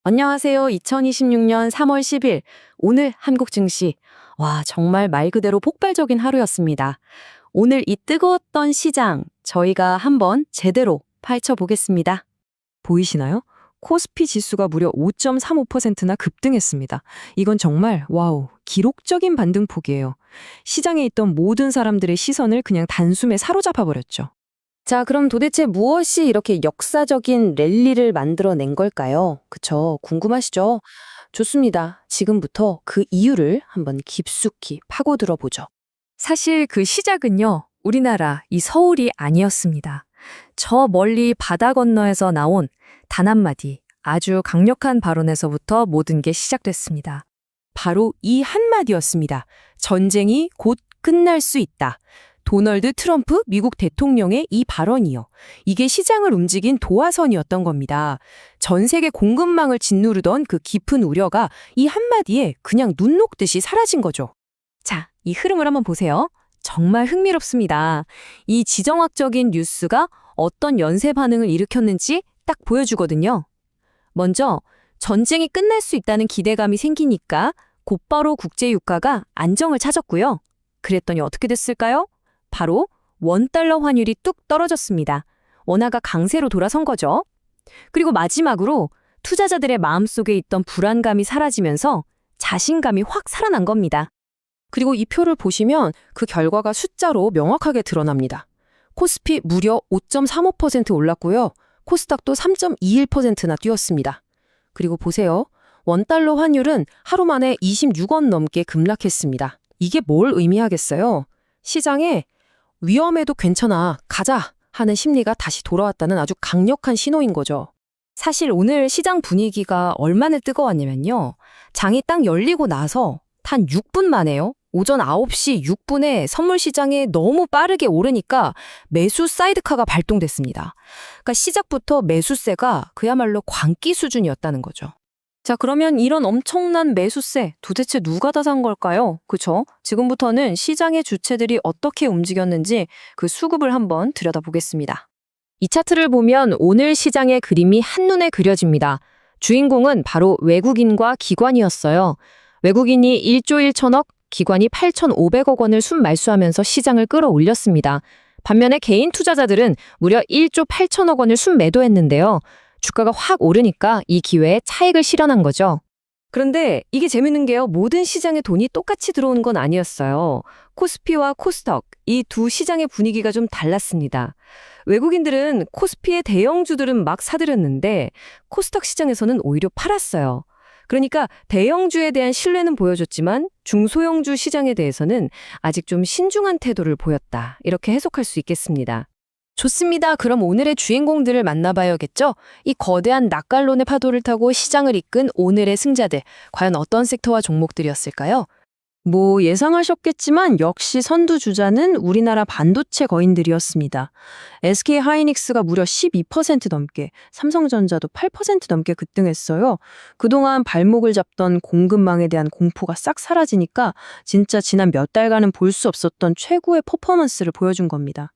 안녕하세요. 2026년 3월 10일. 오늘 한국 증시. 와, 정말 말 그대로 폭발적인 하루였습니다. 오늘 이 뜨거웠던 시장, 저희가 한번 제대로 파헤쳐 보겠습니다. 보이시나요? 코스피 지수가 무려 5.35%나 급등했습니다. 이건 정말 와우, 기록적인 반등폭이에요. 시장에 있던 모든 사람들의 시선을 그냥 단숨에 사로잡아 버렸죠. 자, 그럼 도대체 무엇이 이렇게 역사적인 랠리를 만들어낸 걸까요? 그쵸? 궁금하시죠? 좋습니다. 지금부터 그 이유를 한번 깊숙이 파고들어 보죠. 사실 그 시작은요, 우리나라 이 서울이 아니었습니다. 저 멀리 바다 건너에서 나온 단 한마디, 아주 강력한 발언에서부터 모든 게 시작됐습니다. 바로 이 한마디였습니다. 전쟁이 곧 끝날 수 있다. 도널드 트럼프 미국 대통령의 이 발언이요. 이게 시장을 움직인 도화선이었던 겁니다. 전 세계 공급망을 짓누르던 그 깊은 우려가 이 한마디에 그냥 눈 녹듯이 사라진 거죠. 자, 이 흐름을 한번 보세요. 정말 흥미롭습니다. 이 지정학적인 뉴스가 어떤 연쇄 반응을 일으켰는지 딱 보여주거든요. 먼저 전쟁이 끝날 수 있다는 기대감이 생기니까 곧바로 국제유가가 안정을 찾았고요. 그랬더니 어떻게 됐을까요? 바로 원달러 환율이 뚝 떨어졌습니다. 원화가 강세로 돌아선 거죠. 그리고 마지막으로 투자자들의 마음속에 있던 불안감이 사라지면서 자신감이 확 살아난 겁니다. 그리고 이 표를 보시면 그 결과가 숫자로 명확하게 드러납니다. 코스피 무려 5.35% 올랐고요. 코스닥도 3.21%나 뛰었습니다. 그리고 보세요. 원달러 환율은 하루 만에 26원 넘게 급락했습니다. 이게 뭘 의미하겠어요? 시장에 위험해도 괜찮아, 가자 하는 심리가 다시 돌아왔다는 아주 강력한 신호인 거죠. 사실 오늘 시장 분위기가 얼마나 뜨거웠냐면요. 장이 딱 열리고 나서 단 6분 만에요. 오전 9시 6분에 선물 시장에 너무 빠르게 오르니까 매수 사이드카가 발동됐습니다. 그러니까 시작부터 매수세가 그야말로 광기 수준이었다는 거죠. 자, 그러면 이런 엄청난 매수세 도대체 누가 다 산 걸까요? 그쵸? 지금부터는 시장의 주체들이 어떻게 움직였는지 그 수급을 한번 들여다보겠습니다. 이 차트를 보면 오늘 시장의 그림이 한눈에 그려집니다. 주인공은 바로 외국인과 기관이었어요. 외국인이 1조 1천억, 기관이 8,500억 원을 순말수하면서 시장을 끌어올렸습니다. 반면에 개인 투자자들은 무려 1조 8천억 원을 순매도했는데요. 주가가 확 오르니까 이 기회에 차익을 실현한 거죠. 그런데 이게 재밌는 게요. 모든 시장에 돈이 똑같이 들어오는 건 아니었어요. 코스피와 코스닥, 이 두 시장의 분위기가 좀 달랐습니다. 외국인들은 코스피의 대형주들은 막 사들였는데 코스닥 시장에서는 오히려 팔았어요. 그러니까 대형주에 대한 신뢰는 보여줬지만 중소형주 시장에 대해서는 아직 좀 신중한 태도를 보였다. 이렇게 해석할 수 있겠습니다. 좋습니다. 그럼 오늘의 주인공들을 만나봐야겠죠? 이 거대한 낙관론의 파도를 타고 시장을 이끈 오늘의 승자들, 과연 어떤 섹터와 종목들이었을까요? 뭐 예상하셨겠지만 역시 선두주자는 우리나라 반도체 거인들이었습니다. SK하이닉스가 무려 12% 넘게, 삼성전자도 8% 넘게 급등했어요. 그동안 발목을 잡던 공급망에 대한 공포가 싹 사라지니까 진짜 지난 몇 달간은 볼 수 없었던 최고의 퍼포먼스를 보여준 겁니다.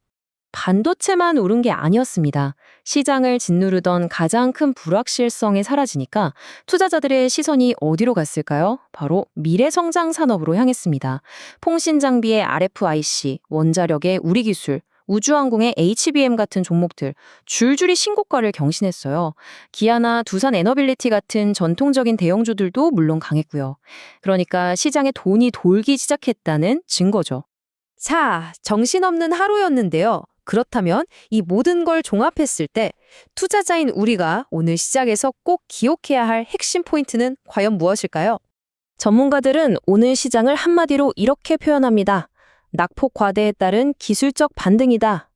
반도체만 오른 게 아니었습니다. 시장을 짓누르던 가장 큰 불확실성이 사라지니까 투자자들의 시선이 어디로 갔을까요? 바로 미래성장 산업으로 향했습니다. 통신장비의 RFIC, 원자력의 우리기술, 우주항공의 HBM 같은 종목들 줄줄이 신고가를 경신했어요. 기아나 두산 에너빌리티 같은 전통적인 대형주들도 물론 강했고요. 그러니까 시장에 돈이 돌기 시작했다는 증거죠. 자, 정신없는 하루였는데요. 그렇다면 이 모든 걸 종합했을 때 투자자인 우리가 오늘 시작에서 꼭 기억해야 할 핵심 포인트는 과연 무엇일까요? 전문가들은 오늘 시장을 한마디로 이렇게 표현합니다. 낙폭 과대에 따른 기술적 반등이다.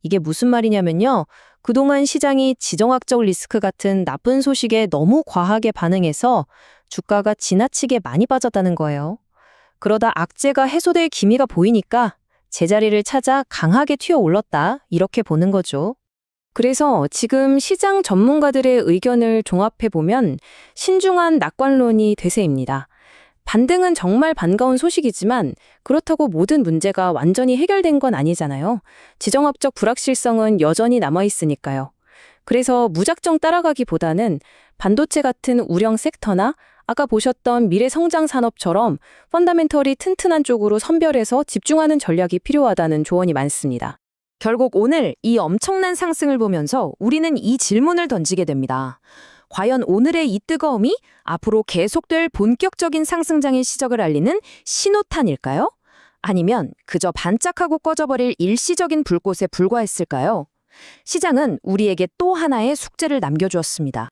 이게 무슨 말이냐면요. 그동안 시장이 지정학적 리스크 같은 나쁜 소식에 너무 과하게 반응해서 주가가 지나치게 많이 빠졌다는 거예요. 그러다 악재가 해소될 기미가 보이니까 제자리를 찾아 강하게 튀어올랐다, 이렇게 보는 거죠. 그래서 지금 시장 전문가들의 의견을 종합해보면 신중한 낙관론이 대세입니다. 반등은 정말 반가운 소식이지만 그렇다고 모든 문제가 완전히 해결된 건 아니잖아요. 지정학적 불확실성은 여전히 남아있으니까요. 그래서 무작정 따라가기보다는 반도체 같은 우량 섹터나 아까 보셨던 미래 성장 산업처럼 펀더멘털이 튼튼한 쪽으로 선별해서 집중하는 전략이 필요하다는 조언이 많습니다. 결국 오늘 이 엄청난 상승을 보면서 우리는 이 질문을 던지게 됩니다. 과연 오늘의 이 뜨거움이 앞으로 계속될 본격적인 상승장의 시작을 알리는 신호탄일까요? 아니면 그저 반짝하고 꺼져버릴 일시적인 불꽃에 불과했을까요? 시장은 우리에게 또 하나의 숙제를 남겨주었습니다.